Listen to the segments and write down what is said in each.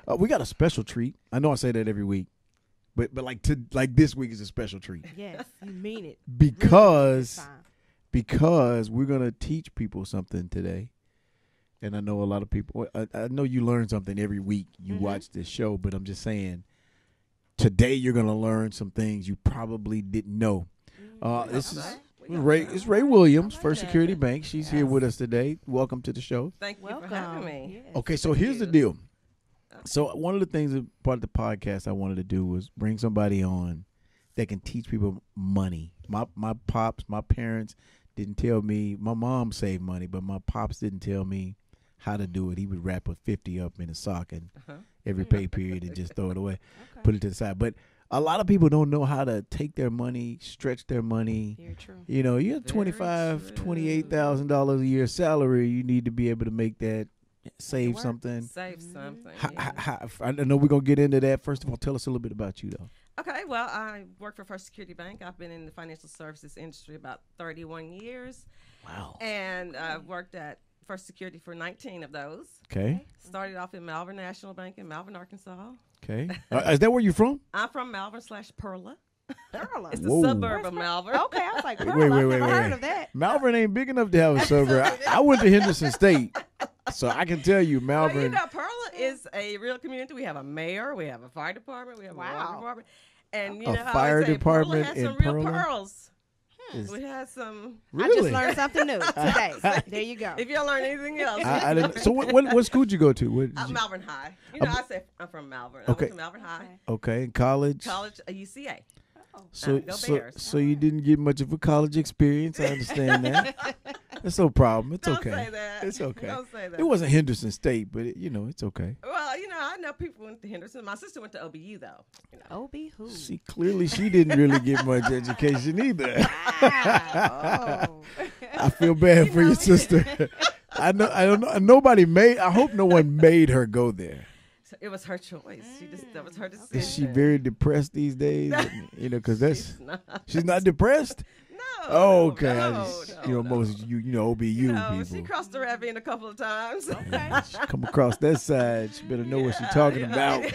We got a special treat. I know I say that every week, but like this week is a special treat. Yes, you mean it. Because we're gonna teach people something today. And I know a lot of people, I know you learn something every week you watch this show, but I'm just saying, today you're going to learn some things you probably didn't know. This is Rhea Williams, First Security Bank. She's here with us today. Welcome to the show. Thank you for having me. Yes. Okay, so here's the deal. So one of the things, part of the podcast I wanted to do was bring somebody on that can teach people money. My pops, my parents didn't tell me, my mom saved money, but my pops didn't tell me how to do it. He would wrap a 50 up in a sock and every pay period and just throw it away, put it to the side. But a lot of people don't know how to take their money, stretch their money. Very true. You know, you have $28,000 a year salary. You need to be able to make that save something. Save something. I know we're going to get into that. First of all, tell us a little bit about you, though. Okay, well, I work for First Security Bank. I've been in the financial services industry about 31 years. Wow. And I've worked at First Security for 19 of those. Okay. Started off in Malvern National Bank in Malvern, Arkansas. Okay. Is that where you're from? I'm from Malvern/Perla. Perla. It's the suburb of Malvern. Okay, I was like, Perla. Wait. I've never heard of that. Malvern ain't big enough to have a suburb. I went to Henderson State, so I can tell you Malvern. Well, you know, Perla is a real community. We have a mayor. We have a fire department. We have a water department. And, you know, fire department Perla has in some real Perla? pearls. We had some. Really? I just learned something new today. There you go. If you don't learn anything else. I didn't. So what school did you go to? Malvern High. You know, I say I'm from Malvern. Okay. I went to Malvern High. Okay, in college. College, UCA. So Go Bears. so you didn't get much of a college experience. I understand that. That's no problem. It's Don't okay. say that. It's okay. Don't say that. It wasn't Henderson State, but it's okay. Well, you know, I know people went to Henderson. My sister went to OBU though. You know. OB who? See, clearly she didn't really get much education either. Oh. I feel bad for your sister. I don't know. I hope no one made her go there. So it was her choice. That was her decision. Is she very depressed these days? Because she's not depressed. No. Oh, okay. No, most OBU people. She crossed the ravine a couple of times. Okay. She come across that side, she better know what she's talking about.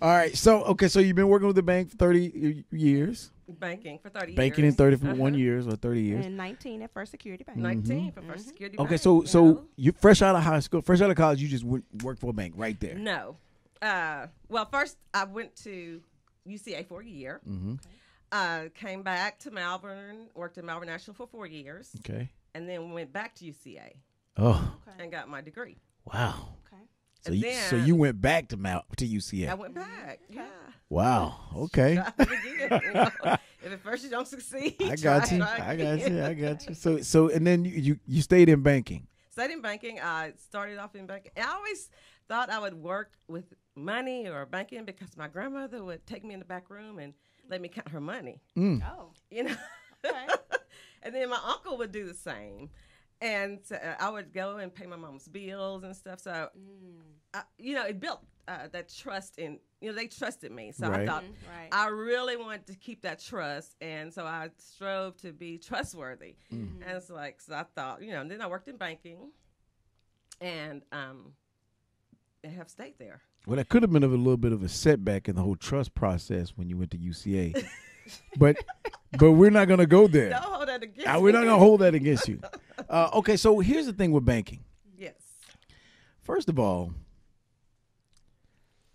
All right. So you've been working with the bank for 30 years. Banking for 30 years. Banking in 31 years or 30 years. And 19 at First Security Bank. 19 for First Security Bank. Okay, so you fresh out of high school, fresh out of college, you just worked for a bank right there. No. Well, first I went to UCA for a year. Came back to Malvern, worked in Malvern National for 4 years. Okay. And then went back to UCA. Oh. And got my degree. Wow. Okay. So you went back to UCA. I went back. Yeah. Wow. Okay. Try it again, you know. If at first you don't succeed, I got you. So and then you stayed in banking. Stayed in banking. I started off in banking. I always thought I would work with money or banking because my grandmother would take me in the back room and let me count her money. Oh. You know. Okay. And then my uncle would do the same. And so I would go and pay my mom's bills and stuff. So, it built that trust in, they trusted me. So I thought I really wanted to keep that trust. And so I strove to be trustworthy. And it's like, so I thought, and then I worked in banking and I have stayed there. Well, that could have been a little bit of a setback in the whole trust process when you went to UCA. But we're not going to go there. Don't hold that against me. We're not going to hold that against you. Okay, so here's the thing with banking. Yes. First of all,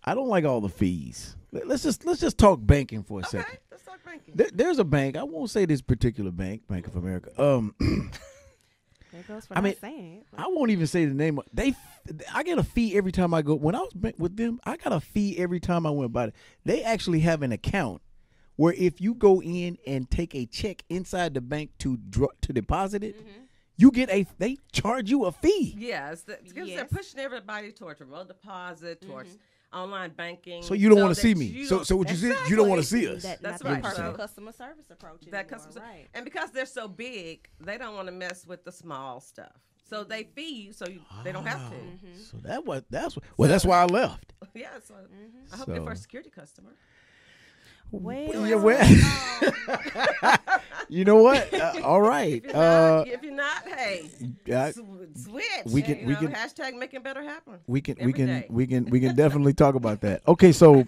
I don't like all the fees. Let's just talk banking for a second. Okay, let's talk banking. There's a bank. I won't say this particular bank, Bank of America. There goes for not saying. I won't even say the name. I get a fee every time I go. When I was with them, I got a fee every time I went by it. They actually have an account where if you go in and take a check inside the bank to deposit it, they charge you a fee. Yes, because they're pushing everybody towards remote deposit, towards online banking. So you don't want to see me. So what you said, you don't want to see us. That's right. right. So customer service approach. Right. And because they're so big, they don't want to mess with the small stuff. So they fee you, so they don't have to. So that's why I left. Yeah. So I hope you're First Security customer. Well, yeah, you know what? All right. If you're not, hey, switch. We can hashtag making better happen. We can definitely talk about that. Okay, so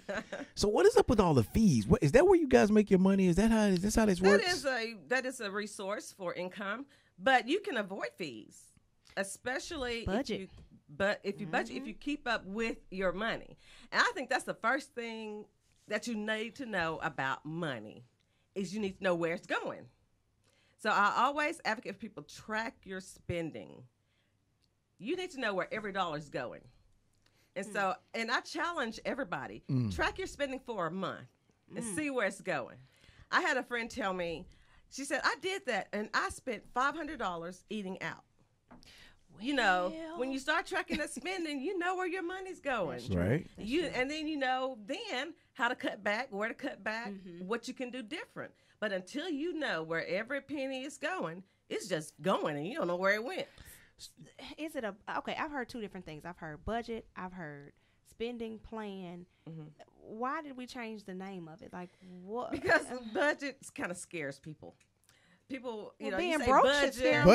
what is up with all the fees? What is that? Where you guys make your money? Is how this works? That is a resource for income, but you can avoid fees, especially budget. If you keep up with your money, and I think that's the first thing that you need to know about money is you need to know where it's going. So I always advocate for people track your spending. You need to know where every dollar is going. And so, and I challenge everybody, track your spending for a month and see where it's going. I had a friend tell me, she said, I did that and I spent $500 eating out. You know, when you start tracking that spending, you know where your money's going. That's right. And then you know how to cut back, where to cut back, what you can do different. But until you know where every penny is going, it's just going and you don't know where it went. Is it okay, I've heard two different things. I've heard budget, I've heard spending plan. Why did we change the name of it? Like what? Because budget kind of scares people. People, being broke should scare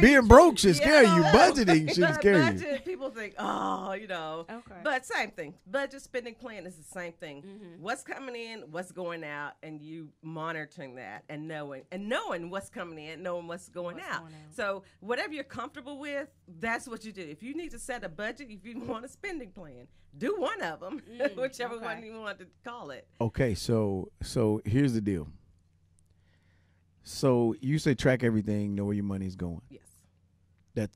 being broke should scare you. Budgeting should scare you. People think, Okay. But same thing. Budget, spending plan is the same thing. What's coming in, what's going out, and you monitoring that and knowing what's coming in, knowing what's going out. So whatever you're comfortable with, that's what you do. If you need to set a budget, if you want a spending plan, do one of them, whichever one you want to call it. Okay, so here's the deal. So you say track everything, know where your money's going. Yes.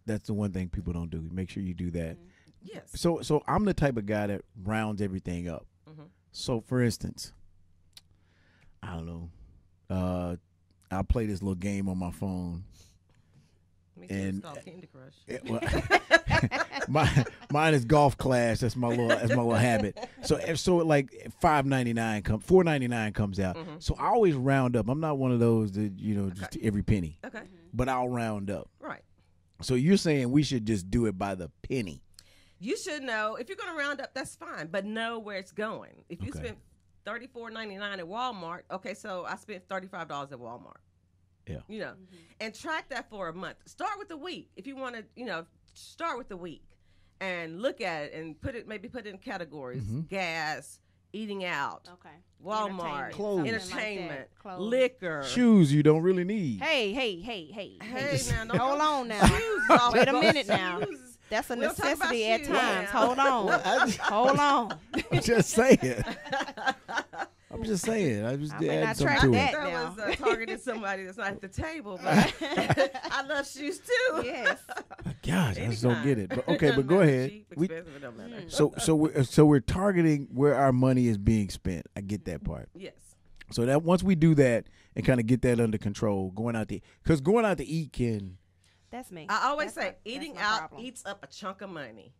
That's the one thing people don't do. Make sure you do that. Yes. So I'm the type of guy that rounds everything up. So for instance, I don't know. I'll play this little game on my phone. Me too. It's called Candy Crush. Mine is Golf Clash. That's my little habit. So like $4.99 comes out. So I always round up. I'm not one of those that just every penny. Okay. But I'll round up. Right. So you're saying we should just do it by the penny? You should know if you're going to round up. That's fine, but know where it's going. If you spent $34.99 at Walmart, okay, so I spent $35 at Walmart. Yeah. And track that for a month. Start with the week. If you want to, start with the week and look at it and put it in categories: gas, eating out, Walmart, entertainment, liquor, shoes you don't really need. Hey! Now, hold on now. Wait a minute now. That's a necessity at times. Hold on. I'm just saying. I just add something to it. That was targeting somebody that's not at the table, but I love shoes too. Yes. Gosh, I just don't get it. But okay, but go ahead. Cheap, expensive, it don't matter. So we're targeting where our money is being spent. I get that part. Yes. So that once we do that and kind of get that under control, going out to eat can. That's me. I always say eating out eats up a chunk of money.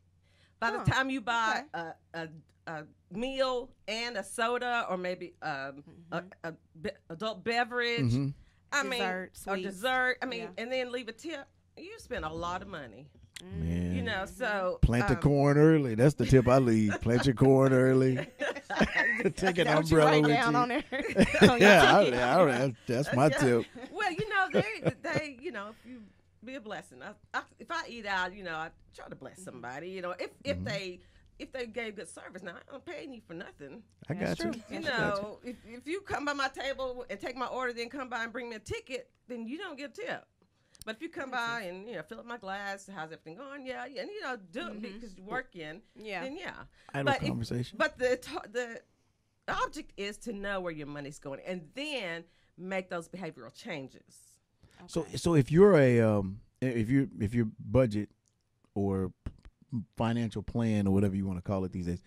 By the time you buy a meal and a soda or maybe a adult beverage, dessert, and then leave a tip, you spend a lot of money. Man. So plant the corn early. That's the tip I leave. Plant your corn early. Take an umbrella with you. On there? That's my tip. Well, they if you be a blessing. If I eat out, I try to bless somebody. If they gave good service, now I'm paying you for nothing. I got you. If you come by my table and take my order, then come by and bring me a ticket, then you don't get a tip. But if you come by and fill up my glass, how's everything going? Yeah, and do it because you work in. Yeah, then yeah. Idle conversation. But the object is to know where your money's going and then make those behavioral changes. Okay. So if you're if your budget or financial plan or whatever you want to call it these days,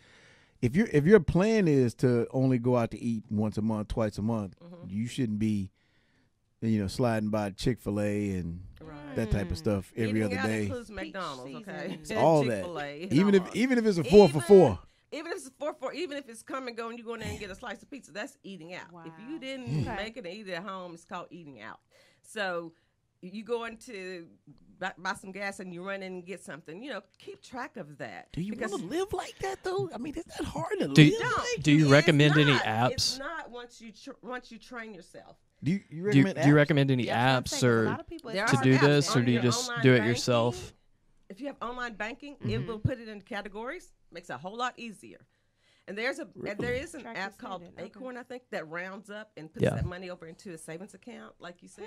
if your plan is to only go out to eat once a month, twice a month, you shouldn't be sliding by Chick-fil-A and that type of stuff every other day. Includes McDonald's, okay? All that. Even if it's a 4 for $4. Even if it's 4 for $4, even if it's come and go and you go in there and get a slice of pizza, that's eating out. Wow. If you didn't make it and eat it at home, it's called eating out. So you go into buy some gas and you run in and get something, keep track of that. Do you want to live like that though? I mean, it's not hard to do, live. Do you recommend any apps? It's not once you train yourself. Do you recommend apps? Do you recommend any Yeah, apps or to do apps this, or on do you your just online do it banking. yourself? If you have online banking, it will put it in categories. Makes it a whole lot easier. And there is an app called Acorn, I think, that rounds up and puts that money over into a savings account, like you said.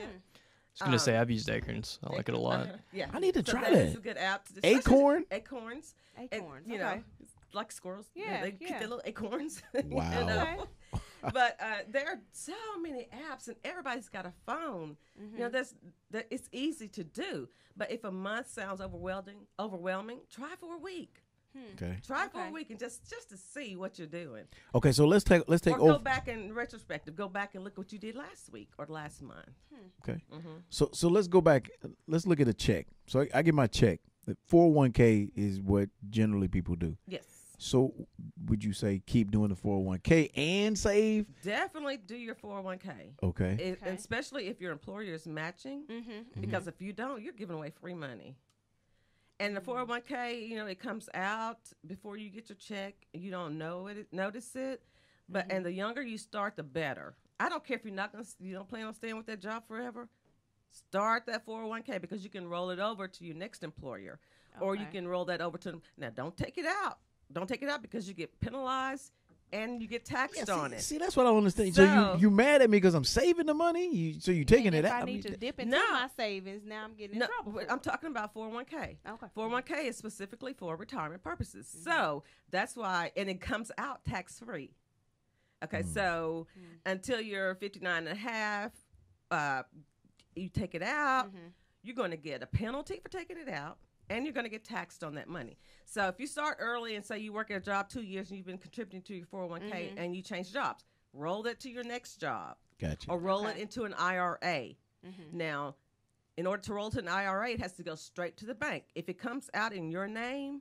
I was gonna say I've used Acorns. I like it a lot. Yeah, I need to try that. It's a good app. Acorn? Acorns. Acorns. And, like squirrels. Yeah, they get their little acorns. Wow. But there are so many apps, and everybody's got a phone. It's easy to do. But if a month sounds overwhelming, try for a week. Okay. Try for a week and just to see what you're doing. Okay, so let's take Or over. go back in retrospective. Go back and look what you did last week or last month. Okay. So let's go back. Let's look at a check. So I get my check. The 401k is what generally people do. Yes. So would you say keep doing the 401k and save? Definitely do your 401k. Okay. Especially if your employer is matching, because if you don't, you're giving away free money. And the 401k, it comes out before you get your check. You don't notice it, but and the younger you start, the better. I don't care if you don't plan on staying with that job forever. Start that 401k because you can roll it over to your next employer, or you can roll that over to them. Now, don't take it out. Don't take it out because you get penalized and you get taxed on it. See, that's what I don't understand. So you mad at me because I'm saving the money? So you taking it out? I need to dip into my savings. Now I'm getting in trouble. I'm talking about 401k. Okay. 401k is specifically for retirement purposes. So that's why, and it comes out tax free. Okay, so until you're 59 and a half, you take it out, you're going to get a penalty for taking it out, and you're going to get taxed on that money. So if you start early and say you work at a job 2 years and you've been contributing to your 401k and you change jobs, roll that to your next job. Gotcha. Or roll it into an IRA. Now, in order to roll to an IRA, it has to go straight to the bank. If it comes out in your name,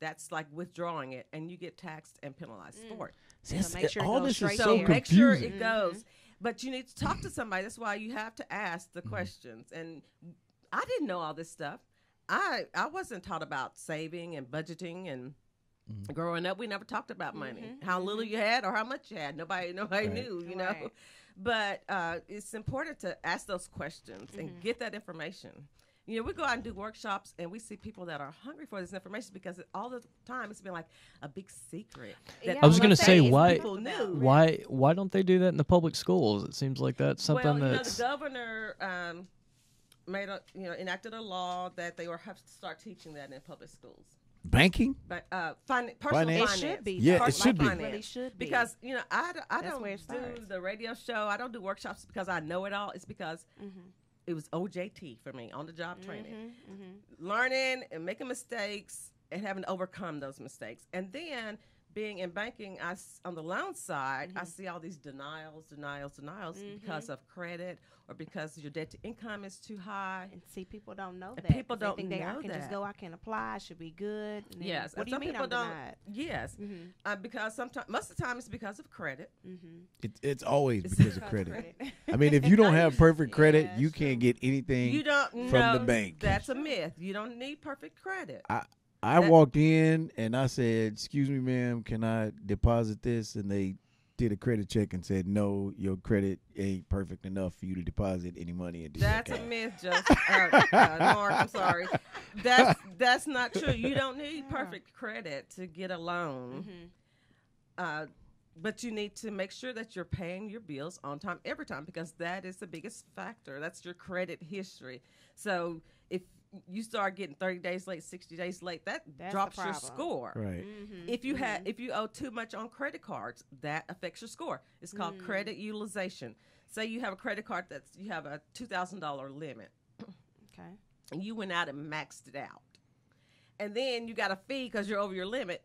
that's like withdrawing it, and you get taxed and penalized for it. So make sure all it goes this is straight so there. Make sure confusing. it goes. But you need to talk to somebody. That's why you have to ask the questions. And I didn't know all this stuff. I wasn't taught about saving and budgeting, and growing up we never talked about money. How little you had or how much you had. Nobody knew, you know. But it's important to ask those questions and get that information. We go out and do workshops, and we see people that are hungry for this information because all the time it's been like a big secret. I was going to say, why don't they do that in the public schools? It seems like that's something that's... the governor enacted a law that they have to start teaching that in public schools. Banking? But personal finance. It should be. Yeah, it should be. It really should be. Because, I don't where it do starts. the radio show. I don't do workshops because I know it all. It's because it was OJT for me, on the job training. Learning and making mistakes and having to overcome those mistakes. And then being in banking, on the loan side, I see all these denials because of credit or because your debt to income is too high. And see, people don't know that. People don't think know I can just go, I can apply, I should be good. And yes. What do you mean I'm denied? Yes. Because most of the time it's because of credit. It's always because of credit. I mean, if you don't have perfect credit, you can't get anything from the bank. That's a myth. You don't need perfect credit. I walked in and I said, "Excuse me, ma'am, can I deposit this?" And they did a credit check and said, "No, your credit ain't perfect enough for you to deposit any money into That's your a account." myth, Mark. I'm sorry. That's not true. You don't need perfect credit to get a loan. But you need to make sure that you're paying your bills on time, every time, because that is the biggest factor. That's your credit history. So if you start getting 30 days late, 60 days late, that's drops your score. Right. If you owe too much on credit cards, that affects your score. It's called credit utilization. Say you have a credit card you have a $2,000 limit. Okay. And you went out and maxed it out. And then you got a fee because you're over your limit.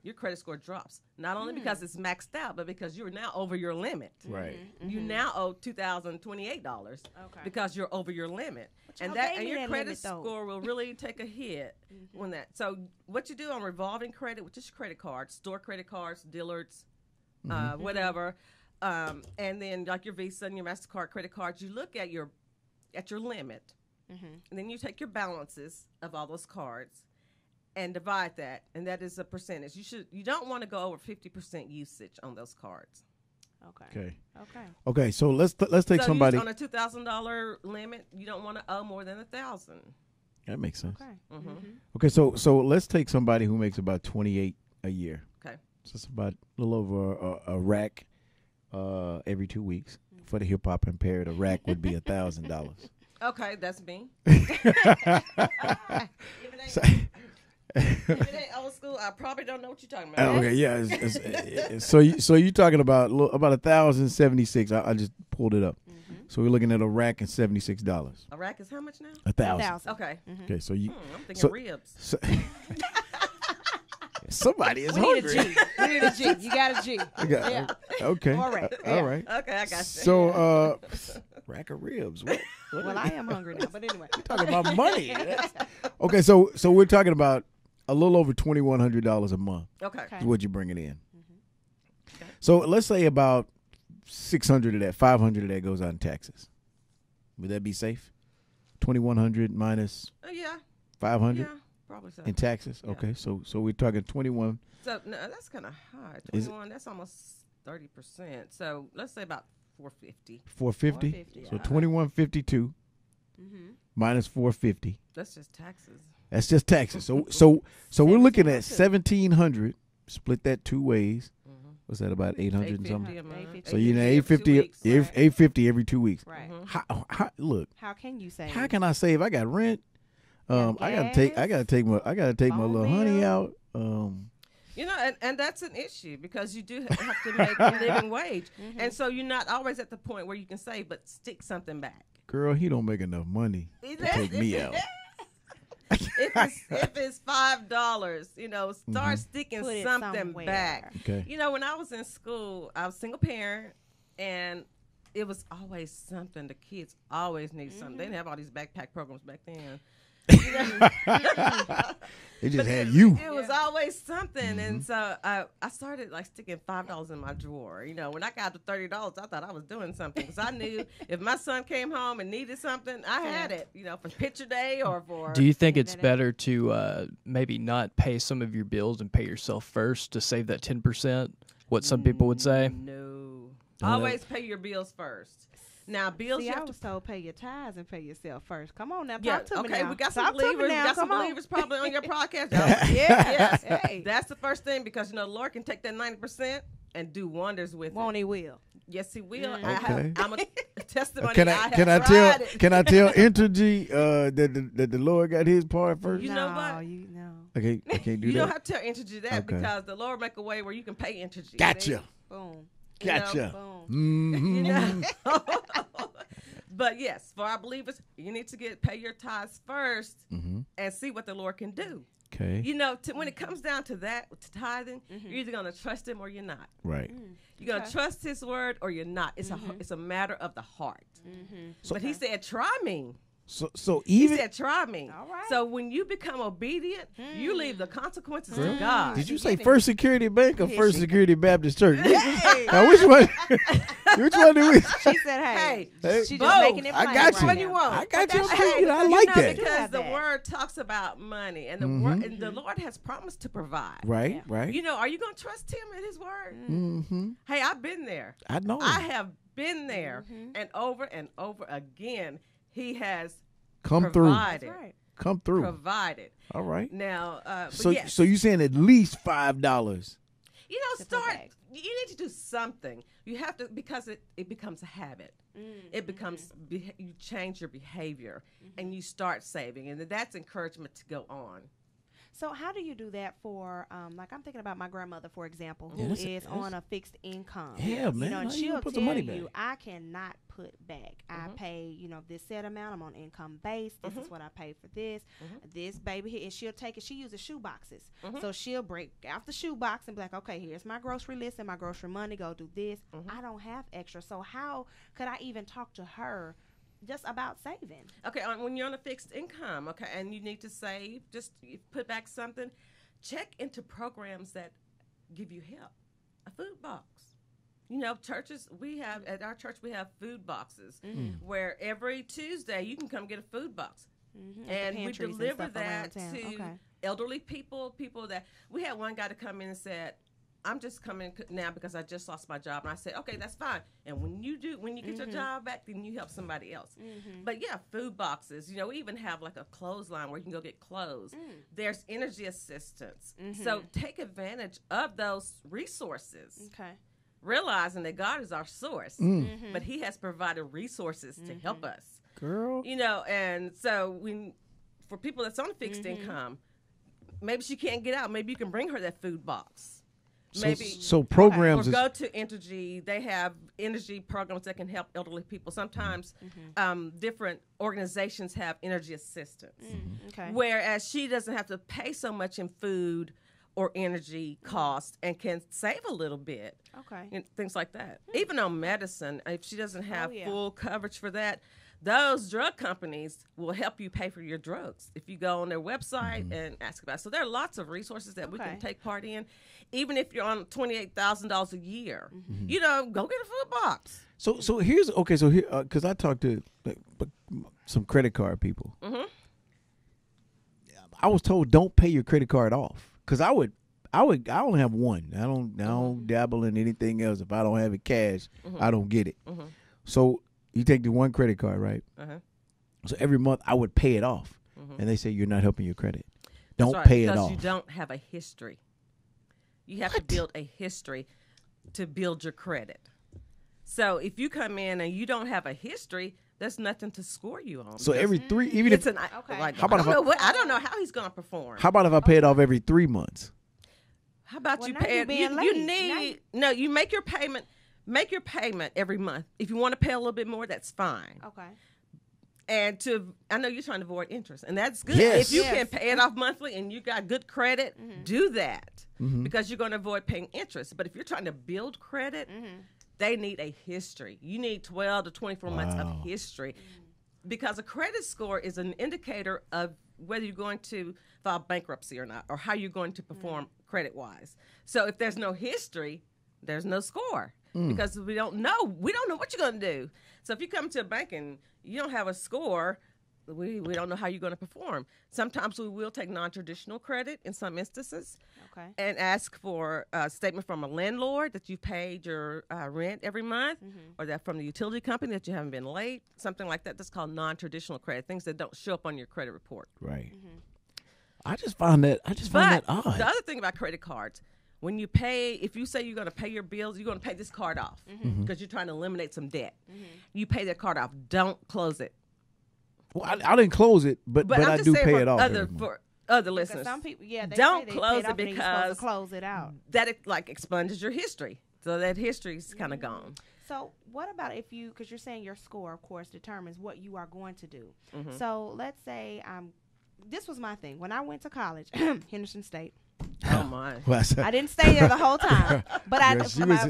Your credit score drops. Not only because it's maxed out, but because you're now over your limit. Right. You now owe $2,028 because you're over your limit. And your credit score will really take a hit when that. So what you do on revolving credit, which is credit cards, store credit cards, Dillard's, whatever, and then like your Visa and your MasterCard credit cards, you look at your limit. And then you take your balances of all those cards and divide that, and that is a percentage. You don't want to go over 50% usage on those cards. Okay. So let's take somebody on a $2,000 limit. You don't want to owe more than $1,000. That makes sense. Okay. Okay. So let's take somebody who makes about 28 a year. Okay. So it's about a little over a rack every 2 weeks. For the hip hop impaired, a rack would be $1,000. Okay, that's me. If it ain't old school, I probably don't know what you're talking about. Okay, yeah. So you're talking about $1,076. I just pulled it up. So we're looking at a rack and $76. A rack is how much now? $1,000. Okay. Okay, so you. I'm thinking ribs. Somebody is We hungry. need a G. You got a G. Yeah. Okay. All right. All right. Okay, I got you. So rack of ribs. What Well, I am hungry now, but anyway. We're talking about money. Okay, so we're talking about a little over $2,100 a month. Okay. Is what you bring it in. So let's say about 600 of that, 500 of that goes out in taxes. Would that be safe? 2,100 minus Yeah. 500 Yeah, probably so. in taxes. Yeah. Okay, so we're talking 21. So no, that's kind of high. Is 21. That's almost 30%. So let's say about 450. 450. 450, So yeah. 2152 minus 450. That's just taxes. That's just taxes. So we're looking at 1,700. Split that two ways. What's that, about 800 and something? 850 a month. 850. So you know 850 850 every 2 weeks. 850 every 2 weeks. Right. How look? How can you say? How can I save? I got rent. I gotta take my Phone little honey bill. out. You know, and that's an issue because you do have to make a living wage. And so you're not always at the point where you can save, but stick something back. Girl, he don't make enough money to take me out. If it's $5, you know, start sticking Put it something somewhere. back. Okay. You know, when I was in school, I was a single parent, and it was always something. The kids always need something. They didn't have all these backpack programs back then. You know? They just had you. It was always something, and so I started like sticking $5 in my drawer. You know, when I got to $30, I thought I was doing something because I knew if my son came home and needed something, I had it. You know, for picture day or for. Do you think it's better to maybe not pay some of your bills and pay yourself first to save that 10%? What some people would say. No, always pay your bills first. Now, bills See, you I have to. was told pay your tithes and pay yourself first. Come on now, Yeah, talk to me okay, now. we got some Talk to me believers. We now. got some Come on. believers probably on your podcast. Yes. Yes. Hey. That's the first thing because, you know, the Lord can take that 90% and do wonders with Won't it. he will? Yes, he will. Okay. I'm a testimony. Can I I have tell tried it. can I tell Entergy that the Lord got his part first? You know what? You know. Okay, I can't do You that. don't have to tell Entergy that Okay. because the Lord make a way where you can pay Entergy. Gotcha. Boom. You know, Gotcha. Boom. You Mhm. know? But yes, for our believers, you need to pay your tithes first and see what the Lord can do. Okay. You know, when it comes down to that, to tithing, you're either going to trust him or you're not. Right. You're going to trust his word or you're not. It's a matter of the heart. But he said, try me. So He even said, try me. All right. So when you become obedient, you leave the consequences to God. did you say First Security Bank or First Security Baptist Church? Now, which one? Which one do we? She said, hey. Hey, She both. just making it I plain got right you. Which one now. you want? I got you. Hey, I like you know, that. because Have the that. word talks about money, and the word, and the Lord has promised to provide. Right. Yeah. Right. You know, are you going to trust Him and His word? Mm-hmm. Hey, I've been there. I know. I have been there, and over again, He has Come through. provided. That's right. Come through. Provided. All right. Now, but So yes. so you saying at least $5? You know, put start. back. You need to do something. You have to because it becomes a habit. It becomes you change your behavior and you start saving, and that's encouragement to go on. So how do you do that for, like I'm thinking about my grandmother, for example, Yeah, who that's- is on a fixed income. Yeah, man. You know, and How you she'll gonna put the tell money you, back? I cannot put back. I pay, you know, this set amount. I'm on income base. This is what I pay for this. This baby here, and she'll take it. She uses shoe boxes. So she'll break out the shoe box and be like, okay, here's my grocery list and my grocery money. Go do this. I don't have extra. So how could I even talk to her just about saving? Okay, when you're on a fixed income, okay, and you need to save, just you put back something. Check into programs that give you help. A food box. churches, at our church, we have food boxes where every Tuesday you can come get a food box. And we deliver that to elderly people that we had one guy to come in and said, I'm just coming now because I just lost my job. And I said, okay, that's fine. And when you get your job back, then you help somebody else. But yeah, food boxes, we even have like a clothesline where you can go get clothes. There's energy assistance. So take advantage of those resources. Okay. Realizing that God is our source, but he has provided resources to help us. Girl. And so for people that's on fixed income, maybe she can't get out. Maybe you can bring her that food box. So programs or go to Entergy. They have energy programs that can help elderly people. Sometimes different organizations have energy assistance. Okay. Whereas she doesn't have to pay so much in food or energy cost and can save a little bit. Okay. And things like that. Even on medicine, if she doesn't have full coverage for that, those drug companies will help you pay for your drugs if you go on their website and ask about it. So there are lots of resources that we can take part in. Even if you're on $28,000 a year, go get a food box. So here's because I talked to some credit card people. I was told don't pay your credit card off because I only have one. I don't dabble in anything else. If I don't have it cash, I don't get it. So you take the one credit card, right? So every month I would pay it off, and they say you're not helping your credit. Don't pay it off because you don't have a history. You have to build a history to build your credit. So if you come in and you don't have a history, there's nothing to score you on. So every three, even if how about I don't know how he's going to perform. How about if I pay it off every 3 months? How about you pay it? You make your payment. Make your payment every month. If you want to pay a little bit more, that's fine. Okay. And I know you're trying to avoid interest, and that's good. Yes. If you can pay it off monthly and you got good credit, do that because you're going to avoid paying interest. But if you're trying to build credit, they need a history. You need 12 to 24 months of history because a credit score is an indicator of whether you're going to file bankruptcy or not, or how you're going to perform credit-wise. So if there's no history, there's no score. Because we don't know what you're going to do. So if you come to a bank and you don't have a score, we don't know how you're going to perform. Sometimes we will take non-traditional credit in some instances and ask for a statement from a landlord that you paid your rent every month or that from the utility company that you haven't been late, something like that. That's called non-traditional credit, things that don't show up on your credit report. Right. I just found that odd. The other thing about credit cards, when you pay, if you say you're going to pay your bills, you're going to pay this card off because you're trying to eliminate some debt. You pay that card off. Don't close it. Well, I didn't close it, but I do pay it off. For other listeners, some people, don't close it because close it out. That expunges your history. So that history is kind of gone. So what about because you're saying your score, of course, determines what you are going to do. So let's say this was my thing. When I went to college, Henderson State. Oh my! I didn't stay there the whole time, but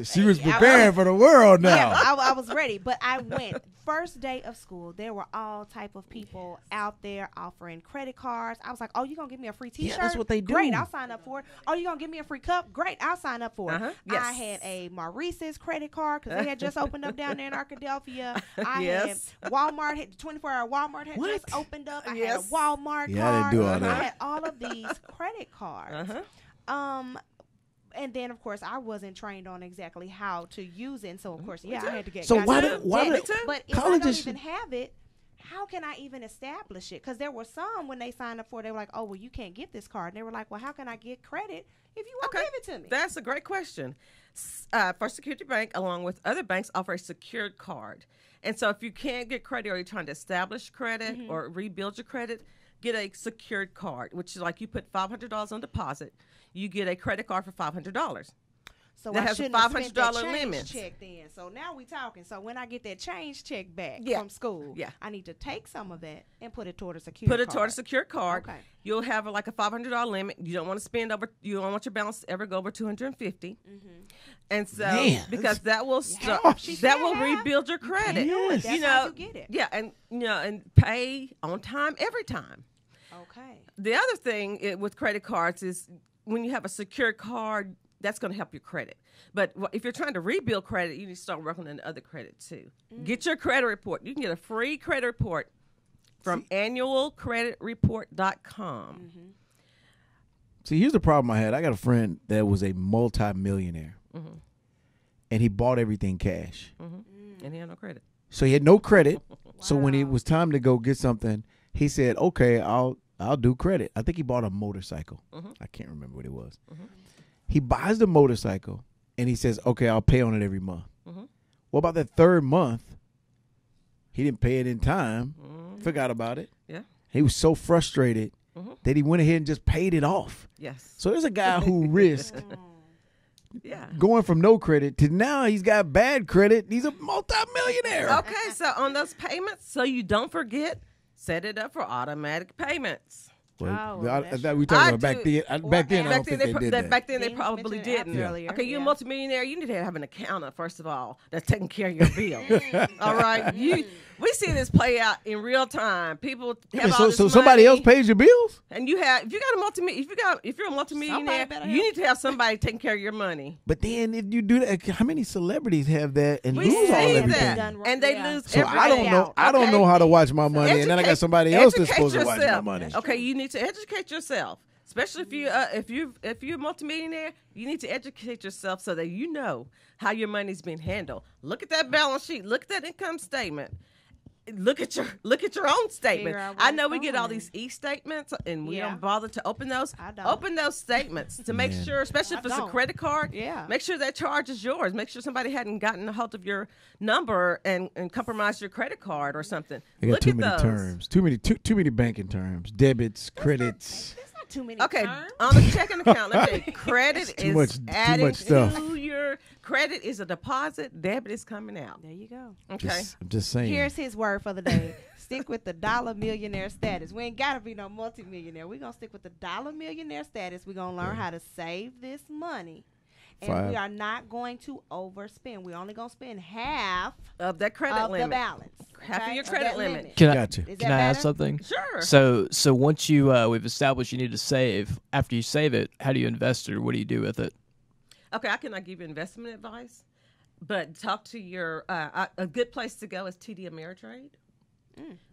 she was preparing for the world now. Yeah, I was ready, but I went. First day of school, there were all type of people out there offering credit cards. I was like, "Oh, you gonna give me a free T-shirt? Yeah, that's what they do. Great, I'll sign up for it. Oh, you gonna give me a free cup? Great, I'll sign up for it." Yes. I had a Maurice's credit card because they had just opened up down there in Arkadelphia. I had Walmart, 24-hour Walmart had just opened up. I had a Walmart card. I didn't do all that. I had all of these credit cards. And then, of course, I wasn't trained on exactly how to use it. And so, of course, I had to get. So why but if I don't even have it, how can I even establish it? Because there were some when they signed up for it, they were like, "Oh, well, you can't get this card." And they were like, "Well, how can I get credit if you won't give it to me?" That's a great question. First Security Bank, along with other banks, offer a secured card. And so, if you can't get credit, or you're trying to establish credit or rebuild your credit, get a secured card, which is like you put $500 on deposit. You get a credit card for $500. So that I has a $500 limit. Check then. So now we talking. So when I get that change check back from school, I need to take some of that and put it toward a secure card. Toward a secure card. Okay. You'll have like a $500 limit. You don't want to spend over. You don't want your balance to ever go over $250. And so because that will rebuild your credit. Yes. That's how you get it. Yeah, and pay on time every time. Okay. The other thing with credit cards is when you have a secure card, that's going to help your credit. But if you're trying to rebuild credit, you need to start working on the other credit too. Get your credit report. You can get a free credit report from annualcreditreport.com. See, here's the problem I had. I got a friend that was a multi-millionaire, and he bought everything cash. And he had no credit. So he had no credit. So when it was time to go get something, he said, "Okay, I'll do credit." I think he bought a motorcycle. I can't remember what it was. He buys the motorcycle, and he says, "Okay, I'll pay on it every month." Well, about that third month, he didn't pay it in time. Forgot about it. Yeah. He was so frustrated that he went ahead and just paid it off. Yes. So there's a guy who risked Yeah. going from no credit to now he's got bad credit. He's a multimillionaire. Okay, so on those payments, so you don't forget, set it up for automatic payments. Well, Oh, I thought we were talking about back then. Back then, I don't think they did that. Back then, they Things probably mentioned didn't. earlier. Okay, you're a Yeah. multimillionaire. You need to have an accountant, first of all, that's taking care of your bills. All right, we see this play out in real time. People have all this So somebody money, else pays your bills? and if you're a multimillionaire, better you help need to have somebody taking care of your money. But then if you do that, how many celebrities have that and We lose all see everything? that, and they lose So everything. I don't know. I don't Okay? know how to watch my money, and then I got somebody else that's Educate supposed to watch my yourself. money. Okay, you need to educate yourself, especially if you're a multimillionaire. You need to educate yourself so that you know how your money's being handled. Look at that balance sheet. Look at that income statement. Look at your own statement. Figure out I what's know we get all going. these e-statements, and we Yeah. don't bother to open those. I don't. Open those statements to make Man. sure, especially if I it's a don't. credit card. Yeah. Make sure that charge is yours. Make sure somebody hadn't gotten a hold of your number and compromised your credit card or something. They got Look too at many those. terms. Too many banking terms. Debits, credits. That's not too many Okay, terms. on the checking account, let me tell you, credit Too is much- too adding much stuff. to your credit is a deposit, debit is coming out. There you go. Okay. I'm just saying. Here's his word for the day. Stick with the dollar millionaire status. We ain't got to be no multimillionaire. We're going to stick with the dollar millionaire status. We're going to learn how to save this money. And we are not going to overspend. We're only going to spend half Of that credit of limit. the balance. Half of okay, your credit that limit. Can Gotcha. Is Can that I ask better? something? Sure. So once we've established you need to save. After you save it, how do you invest it, or what do you do with it? Okay, I cannot give you investment advice, but talk to your, a good place to go is TD Ameritrade.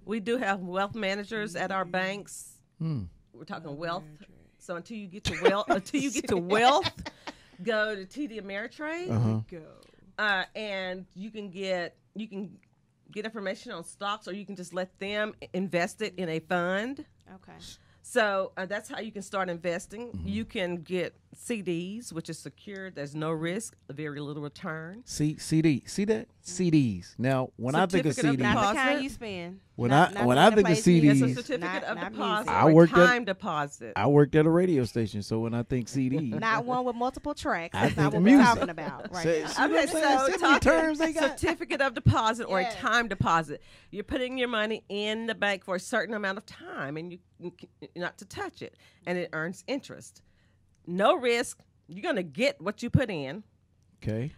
We do have wealth managers at our banks. We're talking wealth. So until you get to wealth, go to TD Ameritrade. And you can get information on stocks, or you can just let them invest it in a fund. Okay. So that's how you can start investing. You can get CDs, which is secured. There's no risk, very little return. See that? CDs. Now, when I think of Certificate of CDs, Not the Deposit. kind you spend. When Not I- the when one I that think of plays CDs, It's a music, certificate not of deposit music. I or worked at- time deposit. I worked at a radio station, so when I think CDs, Not one with multiple tracks. I That's not think what we're music. talking about right Say- now. see what I'm Okay, saying? so See how many talking terms they got? certificate of deposit or Yeah. a time deposit. You're putting your money in the bank for a certain amount of time, and you not to touch it, and it earns interest. No risk. You're gonna get what you put in. Okay.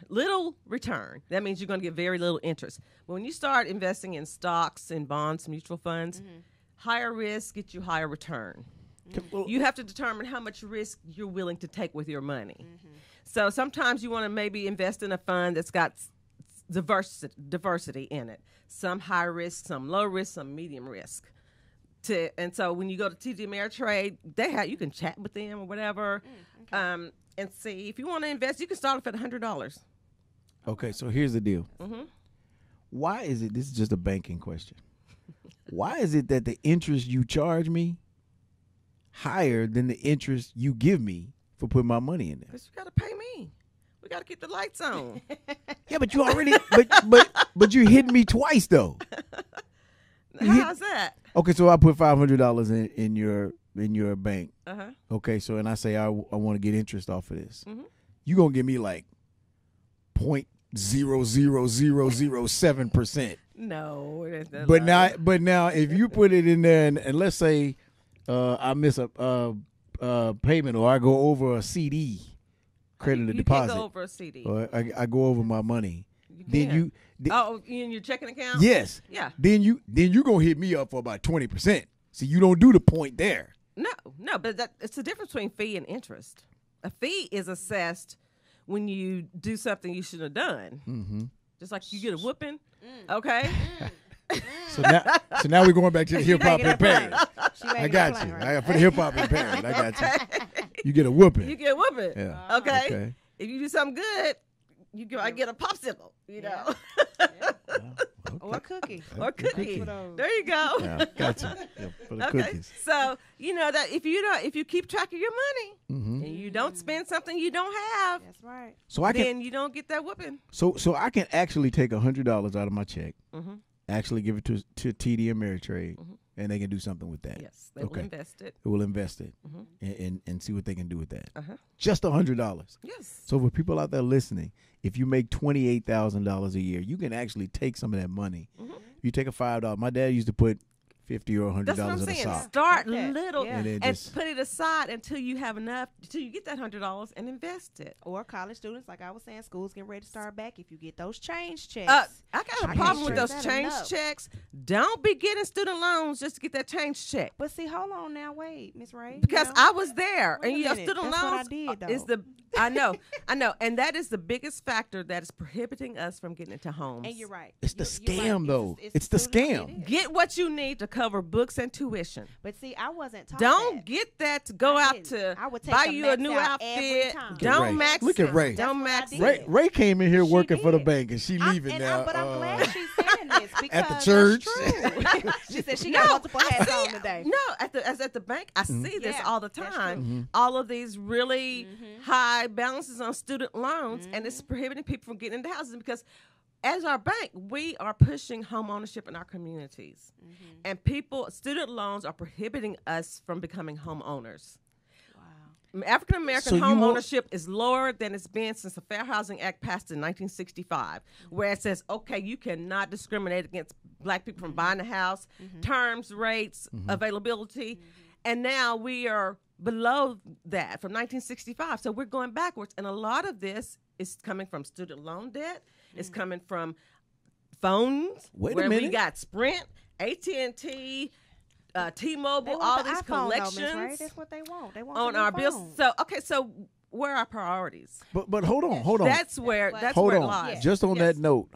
Little return. That means you're going to get very little interest. But when you start investing in stocks and bonds, mutual funds, higher risk gets you higher return. Well, You have to determine how much risk you're willing to take with your money. So sometimes you want to maybe invest in a fund that's got diversity in it. Some high risk, some low risk, some medium risk. And so when you go to TD Ameritrade, you can chat with them or whatever, and see if you want to invest. You can start off at $100. Okay, so here's the deal. Why is it, this is just a banking question, why is it that the interest you charge me higher than the interest you give me for putting my money in there? Because you got to pay me. We got to keep the lights on. Yeah, but you already, but you're hitting me twice though. How's that? Okay, so I put $500 in your bank. Uh-huh. Okay, so and I say I want to get interest off of this. You gonna give me like 0.00007%. No. It isn't But low. now if you put it in there and let's say I miss a payment or I go over a CD, credit or You deposit, can't go over a CD. or I go over my money, then can. you In your checking account? yes, Yeah. then you gonna hit me up for about 20%. See, you don't do the point there. No, but it's the difference between fee and interest. a fee is assessed when you do something you shouldn't have done. Mm-hmm. Just like you get a whooping, okay? So now we're going back to the hip hop impaired. I got you. Right? For the hip hop impaired, I got you. You get a whooping. You get a whooping. Yeah. Okay? If you do something good, I get a popsicle, you know. Or a cookie. Or cookie. There you go. Yeah, gotcha. Yeah, for the cookies. So that if you keep track of your money and you don't spend something you don't have, that's right. So then you don't get that whooping. So I can actually take $100 out of my check, actually give it to TD Ameritrade, and they can do something with that. Yes, they will invest it. They will invest it and see what they can do with that. Just $100. Yes. So for people out there listening, if you make $28,000 a year, you can actually take some of that money. You take a $5. My dad used to put $50 or $100 That's what I'm in a saying. sock. Start little and put it aside until you have enough, until you get that $100 and invest it. Or college students, like I was saying, school's getting ready to start back. If you get those change checks, I got a problem with those change checks. Don't be getting student loans just to get that change check. But see, hold on now, wait, Miss Ray. Because I was there, and student That's loans what I did, though. is I know, and that is the biggest factor that is prohibiting us from getting into homes. And you're right. It's the scam, though. It's the scam. Get what you need to cover books and tuition. But see, I wasn't taught Don't get that to go out to buy you a new outfit. Don't max. Look at Ray. Don't max. Ray came in here working for the bank, and she leaving now. But I'm glad she's saying this because at the church. That's true. She said she got multiple hats on today. No, at the bank, I see this all the time. All of these really high balances on student loans, and it's prohibiting people from getting into houses because as our bank, we are pushing home ownership in our communities. And student loans are prohibiting us from becoming homeowners. Wow. African American home ownership is lower than it's been since the Fair Housing Act passed in 1965, where it says, okay, you cannot discriminate against black people from buying a house, terms, rates, availability. And now we are below that from 1965. So we're going backwards. And a lot of this is coming from student loan debt. It's coming from phones. Wait a where minute. We got Sprint, AT&T, T-Mobile, all these collections. That's what they want. They want on our bills. So where are our priorities? But hold on. That's where it lies. Just on that note.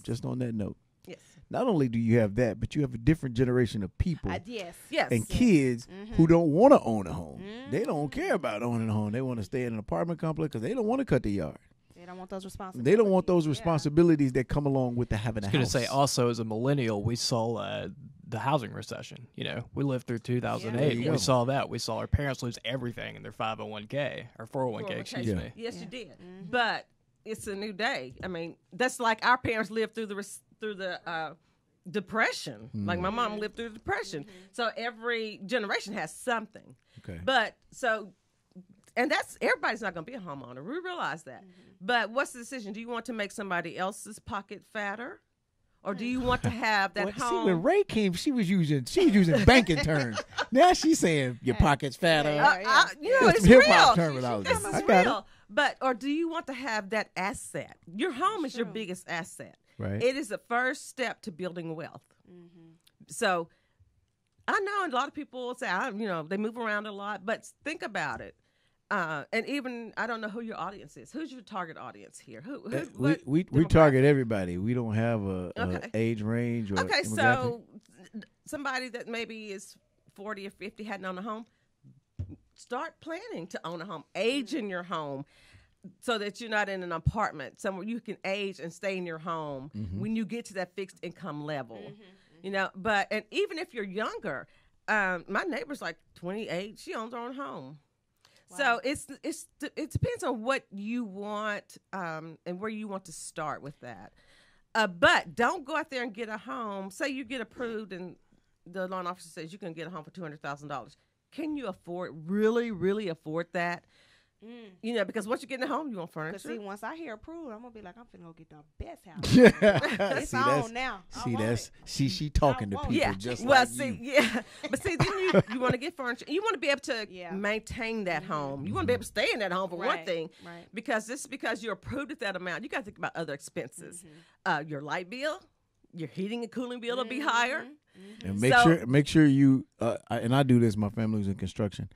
Just on that note. Yes. Not only do you have that, but you have a different generation of people. Yes. And kids who don't want to own a home. They don't care about owning a home. They want to stay in an apartment complex because they don't want to cut the yard. They don't want those responsibilities. They don't want those responsibilities that come along with having a house. I was going to say, also, as a millennial, we saw the housing recession. We lived through 2008. Yeah. We saw that. We saw our parents lose everything in their 501k or 401k, excuse me. Yes, you did. But it's a new day. I mean, that's like our parents lived through the Depression. Like my mom lived through the Depression. So every generation has something. Okay. But and everybody's not going to be a homeowner. We realize that. But what's the decision? Do you want to make somebody else's pocket fatter? Or do you want to have that home? See, when Ray came, she was using banking terms. Now she's saying your pocket's fatter. It's hip-hop real. terminology. It's real. Or do you want to have that asset? Your home is your biggest asset. Right. It is the first step to building wealth. So I know a lot of people say, they move around a lot, but think about it. And even, I don't know who your audience is. Who's your target audience here? We target everybody. We don't have a age range or demographic. So somebody that maybe is 40 or 50 hadn't owned a home, start planning to own a home. Age in your home so that you're not in an apartment somewhere you can age and stay in your home when you get to that fixed income level. But and even if you're younger, my neighbor's like 28. She owns her own home. Wow. So it depends on what you want and where you want to start with that. But don't go out there and get a home. Say you get approved and the loan officer says you can get a home for $200,000. Can you really, really afford that? Because once you get in the home, you want furniture. Because see, once I hear approved, I'm gonna be like, I'm finna go get the best house. It's on now. She talking to people just like you. But see, then you want to get furniture. You want to be able to maintain that home. You want to be able to stay in that home for one thing, because you're approved at that amount. You got to think about other expenses. Your light bill, your heating and cooling bill will be higher. And make sure you and I do this. My family was in construction.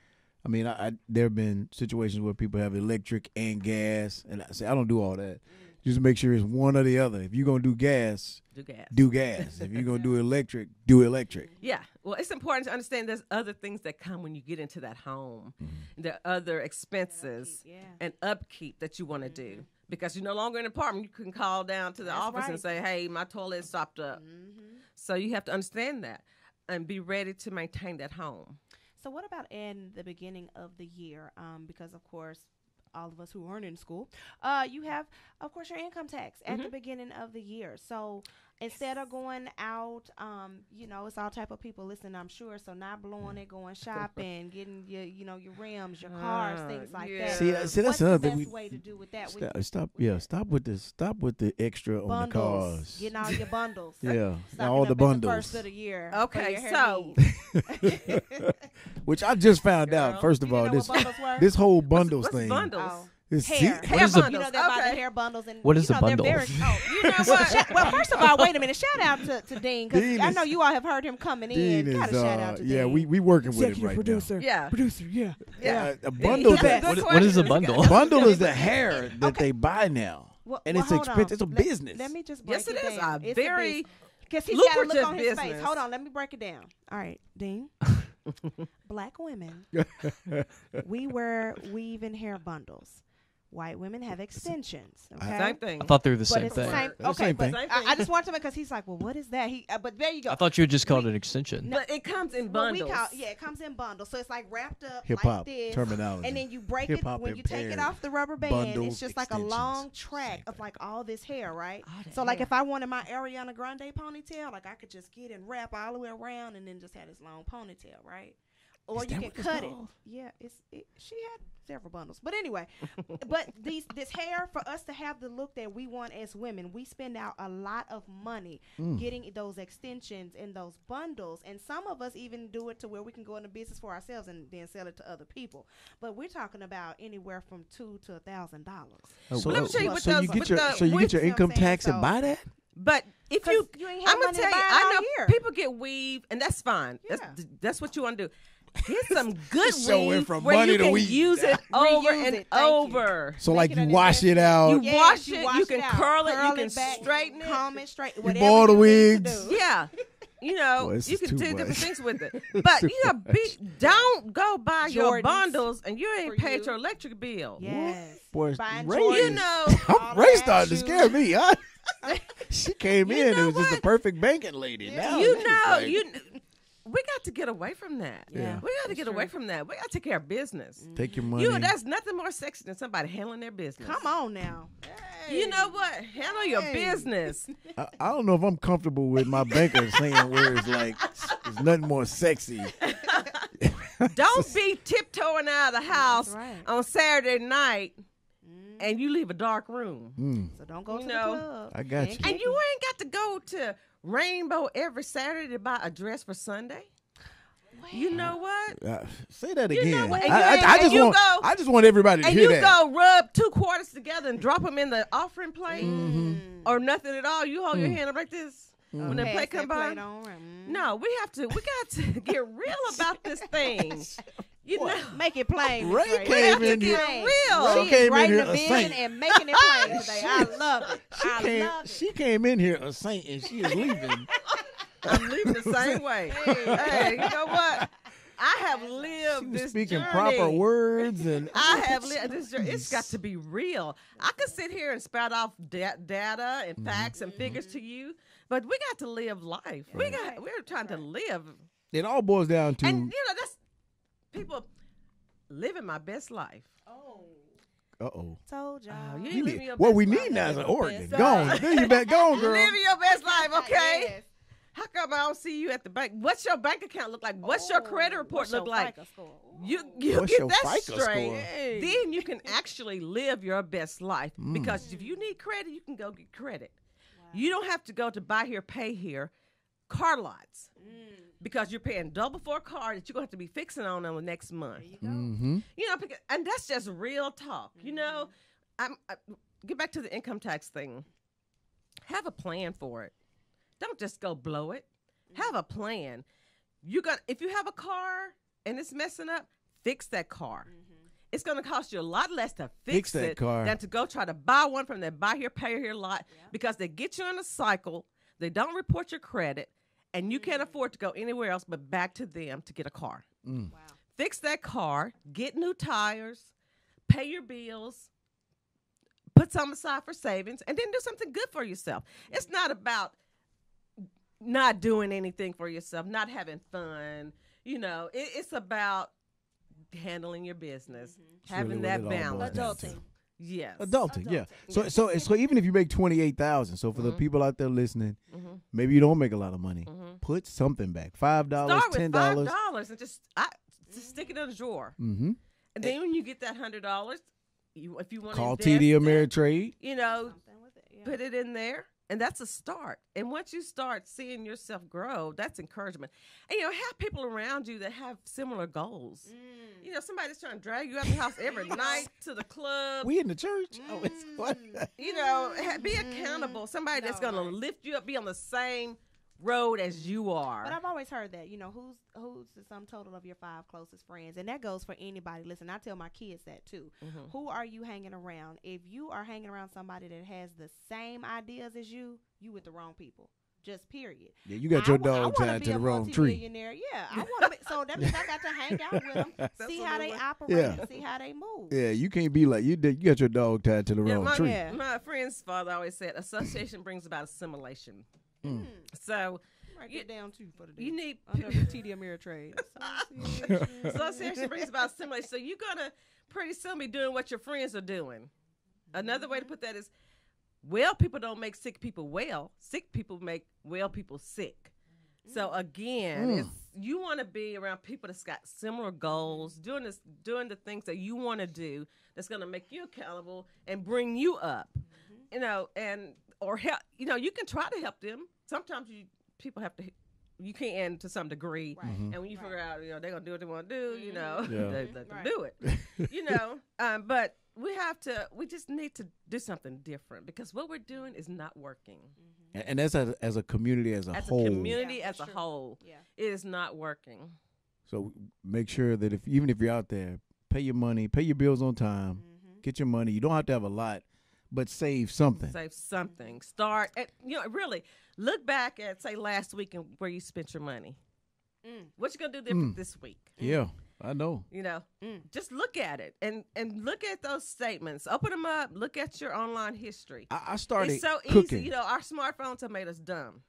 I mean, there have been situations where people have electric and gas, and I say I don't do all that. Just make sure it's one or the other. If you're gonna do gas, do gas. If you're gonna do electric, do electric. Yeah. Well, it's important to understand there's other things that come when you get into that home. There are other expenses and upkeep that you want to do. Because you're no longer in an apartment, you can call down to the office and say, hey, my toilet stopped up. So you have to understand that and be ready to maintain that home. So what about in the beginning of the year? Because, of course, all of us who aren't in school, you have, of course, your income tax at the beginning of the year. So instead of going out, it's all type of people listening, I'm sure. So not blowing it, going shopping, getting your rims, your cars, things like that. See, that's What's another the thing. best way to do with that? Stop with the extra bundles, on the cars. getting all your bundles. All the bundles. The first of the year. Okay, so which I just found out. First of all, this whole bundles what's thing. bundles? Hair. What is bundles. You know, they're about the hair bundles. And, what is a bundle? You know what? Well, first of all, wait a minute. Shout out to Dean, because I know you all have heard him coming in. Got to shout out to Dean. Yeah, we working with him right producer. now. Yeah. Producer, yeah. A bundle. What is a bundle? Bundle is the hair that they buy now. And it's expensive. It's a business. Let me just break Yes, it is down. a very because he's got a look lucrative on his business. face. Hold on, let me break it down. All right, Dean. Black women, we weave and hair bundles. White women have extensions. Okay, Same thing. I thought they were the but same it's thing. the same. The Okay, same but thing. I just want to, because he's like, well, what is that? But there you go. I thought you had just called it an extension. But it comes in What bundles. it comes in bundles. So it's like wrapped up Hip like hop this. terminology. And then you break Hip-hop it when you take it impaired. off the rubber band. Bundles, It's just like a extensions. long track Same of like all this hair, right? All that So like hair. if I wanted my Ariana Grande ponytail, like I could just get and wrap all the way around and then just have this long ponytail, right? Or Is you that can what it's cut it. called? Yeah, she had several bundles. But anyway, but this hair, for us to have the look that we want as women, we spend out a lot of money getting those extensions and those bundles. And some of us even do it to where we can go into business for ourselves and then sell it to other people. But we're talking about anywhere from $2,000 to $1,000. Well, let me tell you what So those. you get with your the- so you with- get your you know what I'm income tax saying? and buy that? But if 'Cause you, you ain't have I'm gonna money to tell you, buy it I out know here. people get weave, and that's fine. Yeah. That's what you want to do. Get some good So went weave from where money you to can weave. use it over Reuse and it. Thank you. over. So Make like it you an wash it out. You Yes, wash it, you can out, curl it, you can back, straighten it. comb it straight. You Whatever boil the you need to wigs. do. Yeah. You know, Boy, this you is can too do different much. things with it. But, don't go buy your Jordans bundles and you ain't for paid you. your electric bill. Yes. Boy, Buying Ray, Jordans. You know, all Ray that started to shoes. scare me. She came You in. It know was just the what? perfect banking lady. Now you she's know, like, we got to get away from that. Yeah. We got to get away from that. We got to take care of business. take your money. That's nothing more sexy than somebody handling their business. Come on now. You know what? Handle your business. I don't know if I'm comfortable with my banker saying words like "there's nothing more sexy." Don't be tiptoeing out of the house right. on Saturday night and you leave a dark room. So don't go You to know, the club. I got you. And you ain't got to go to Rainbow every Saturday to buy a dress for Sunday. You know what? Say that You know again. what? I just want everybody to And hear you that. go rub 2 quarters together and drop them in the offering plate or nothing at all. You hold your hand up like this when the Pass plate that come by. plate on. No, we got to get real about this thing. You know, Make it plain. Ray Miss Ray. came Make in it here. plain. real. Ray She came is in writing here the a vision saint. and making it plain today. I love it. I love it. She came in here a saint and she is leaving. I'm leaving the same way. Hey, you know what? I have She lived was this speaking journey. proper words and I have lived this journey. It's got to be real. I could sit here and spout off data and facts and figures to you, but we got to live life. We're trying to live, it all boils down to and that's people living my best life. Told y'all. You ain't living your what best we life. need now is an organ. Best Go on, life. do your best. Go on, girl. Living your best life, okay? Yes. How come I don't see you at the bank? What's your bank account look like? What's your credit report What's look your like? FICO score? You What's get your that FICO straight. score? Hey. Then you can actually live your best life. Because if you need credit, you can go get credit. You don't have to go to buy here, pay here, car lots. Because you're paying double for a car that you're going to have to be fixing on the next month. There you go. And that's just real talk. You know, I get back to the income tax thing. Have a plan for it. Don't just go blow it. Have a plan. If you have a car and it's messing up, fix that car. It's going to cost you a lot less to Fix that car than to go try to buy one from that buy here, pay here lot because they get you in a cycle. They don't report your credit, and you can't afford to go anywhere else but back to them to get a car. Wow. Fix that car, get new tires, pay your bills, put some aside for savings, and then do something good for yourself. It's not about not doing anything for yourself, not having fun. It's about handling your business, having that balance. Adulting. Yes. Adulting, yeah. So even if you make 28,000, so for the people out there listening, maybe you don't make a lot of money. Put something back. $5, Start with $10. $5 and just stick it in a drawer. Mm-hmm. And then when you get that $100, if you want to Call TD Ameritrade. Something with it, yeah. put it in there. And that's a start. And once you start seeing yourself grow, that's encouragement. And, have people around you that have similar goals. Somebody that's trying to drag you out the house every night to the club. We in the church. Oh, it's what? Be accountable. Somebody that's going to lift you up, be on the same road as you are. But I've always heard that, who's the sum total of your 5 closest friends? And that goes for anybody. Listen, I tell my kids that too. Who are you hanging around? If you are hanging around somebody that has the same ideas as you with the wrong people. Just period. Yeah, you got your dog tied to the wrong tree. Yeah, I want to. So that means I got to hang out with them, see how they operate, and see how they move. Yeah, you can't be like you got your dog tied to the wrong tree. My friend's father always said, association brings about assimilation. So write it down too for the day. You need under the TD Ameritrade. Association brings about assimilation. So you're gonna pretty soon be doing what your friends are doing. Another way to put that is, well people don't make sick people well. Sick people make well people sick. So again, you want to be around people that's got similar goals, doing the things that you want to do. That's gonna make you accountable and bring you up. Or help. You can try to help them. Sometimes people have to. You can to some degree, and when you figure out, they're gonna do what they want to do. They let them do it. But we just need to do something different because what we're doing is not working. And that's as a community as a whole. As a whole, it is not working. So make sure that even if you're out there, pay your money, pay your bills on time, get your money. You don't have to have a lot. But save something. Start at, really look back at, say, last week and where you spent your money. What you going to do different this week? Yeah, I know. Just look at it and look at those statements. Open them up. Look at your online history. I started It's so cooking. easy. Our smartphones have made us dumb.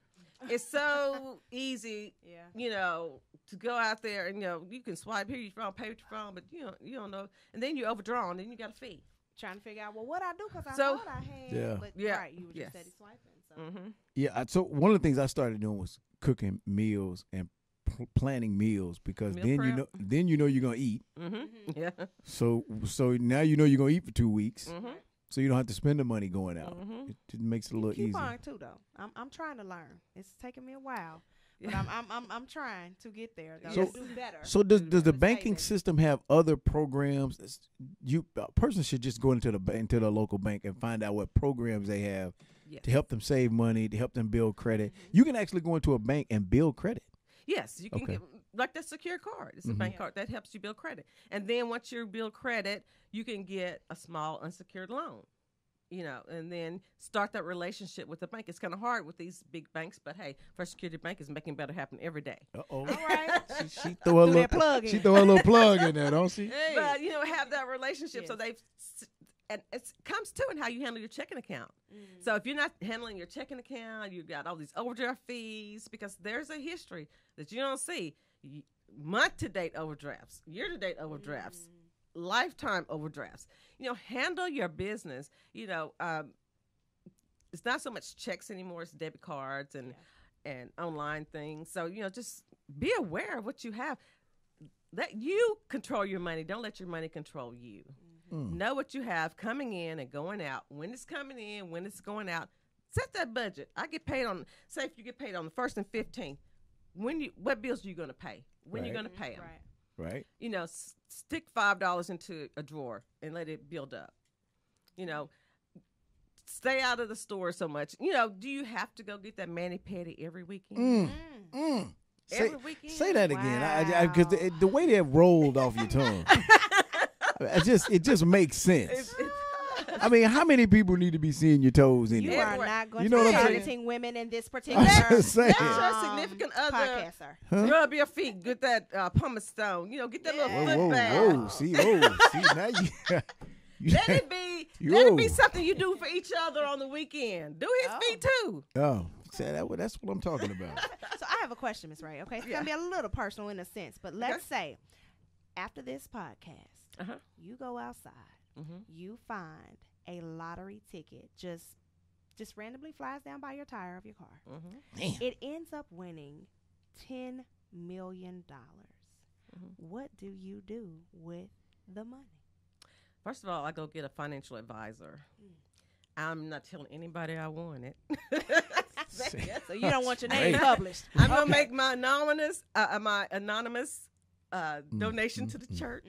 It's so easy, to go out there and, you can swipe here, your phone, pay with your phone, but you don't know. And then you're overdrawn. Then you got a fee. Trying to figure out, what I do because I thought I had. But right, you were just steady swiping. So. Yeah, so one of the things I started doing was cooking meals and planning meals because then you know you're gonna eat. Yeah. So now you're gonna eat for 2 weeks. So you don't have to spend the money going out. It just makes it a little easier. Coupon too, though. I'm trying to learn. It's taking me a while. But I'm trying to get there. Though. Do better. So does the banking system have other programs? A person should just go into the local bank and find out what programs they have to help them save money, to help them build credit. You can actually go into a bank and build credit. Yes, you can get like the secure card. It's a bank card that helps you build credit. And then once you build credit, you can get a small unsecured loan. And then start that relationship with the bank. It's kind of hard with these big banks, but hey, First Security Bank is making better happen every day. All right. She throw a little plug in there, don't she? Hey. But have that relationship so and it comes to in how you handle your checking account. So if you're not handling your checking account, you've got all these overdraft fees because there's a history that you don't see. Month-to-date overdrafts, year-to-date overdrafts. Lifetime overdrafts. Handle your business. It's not so much checks anymore. It's debit cards and online things. So, just be aware of what you have. That you control your money. Don't let your money control you. Know what you have coming in and going out. When it's coming in, when it's going out. Set that budget. I get paid on, say if you get paid on the 1st and 15th, what bills are you going to pay? When you're going to pay them? Right. Stick $5 into a drawer and let it build up. Stay out of the store so much. Do you have to go get that mani-pedi every weekend? every weekend. Say that again, Wow. because the way that rolled off your tongue, it just makes sense. I mean, how many people need to be seeing your toes You anyway? are not going You to know be what I'm saying? targeting women in this particular just saying. Let your significant other podcast, sir. rub your feet, get that pumice stone. Get that little foot Whoa, bath. whoa, see, now you. Let it be something you do for each other on the weekend. Do his feet too. Oh, that's what I'm talking about. So I have a question, Miss Ray. Okay, it's gonna be a little personal in a sense, but let's say after this podcast, you go outside, you find a lottery ticket, just randomly flies down by your tire of your car. Damn. It ends up winning $10 million. What do you do with the money? First of all, I go get a financial advisor. I'm not telling anybody I won it. So you don't want your name published. I'm gonna make my anonymous donation to the church,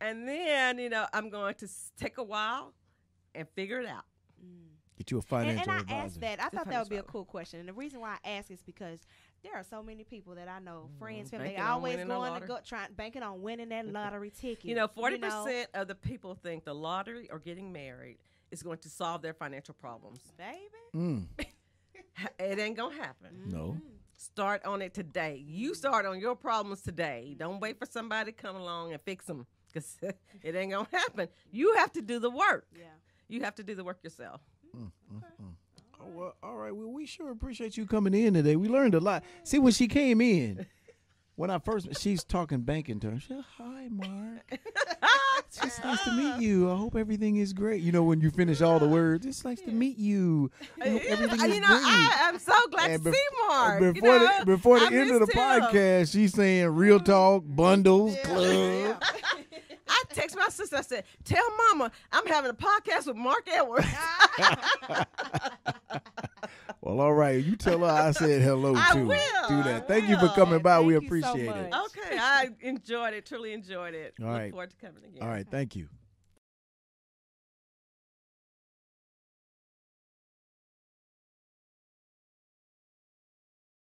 and then I'm going to take a while and figure it out. Get you a financial and I advisor. asked that. I thought that would be a cool question. And the reason why I ask is because there are so many people that I know, friends, family, they always going to go banking on winning that lottery ticket. 40% of the people think the lottery or getting married is going to solve their financial problems. Baby. It ain't going to happen. No. Start on it today. You start on your problems today. Don't wait for somebody to come along and fix them, because it ain't going to happen. You have to do the work. Yeah. You have to do the work yourself. Oh, well, all right. Well, we sure appreciate you coming in today. We learned a lot. See, when she came in, she's talking banking terms. She said, "Hi, Mark. It's just nice to meet you. I hope everything is great." When you finish all the words, it's nice to meet you. I hope everything is great. I'm so glad to see Mark. Before the end of the podcast, she's saying real talk, bundles, club. I text my sister. I said, "Tell Mama I'm having a podcast with Mark Edwards." Well, all right. You tell her I said hello too. I will. Do that. Thank you for coming by. Thank We you so appreciate much. it. Okay, I enjoyed it. Truly enjoyed it. All Look right. forward to coming again. All right. Thank you.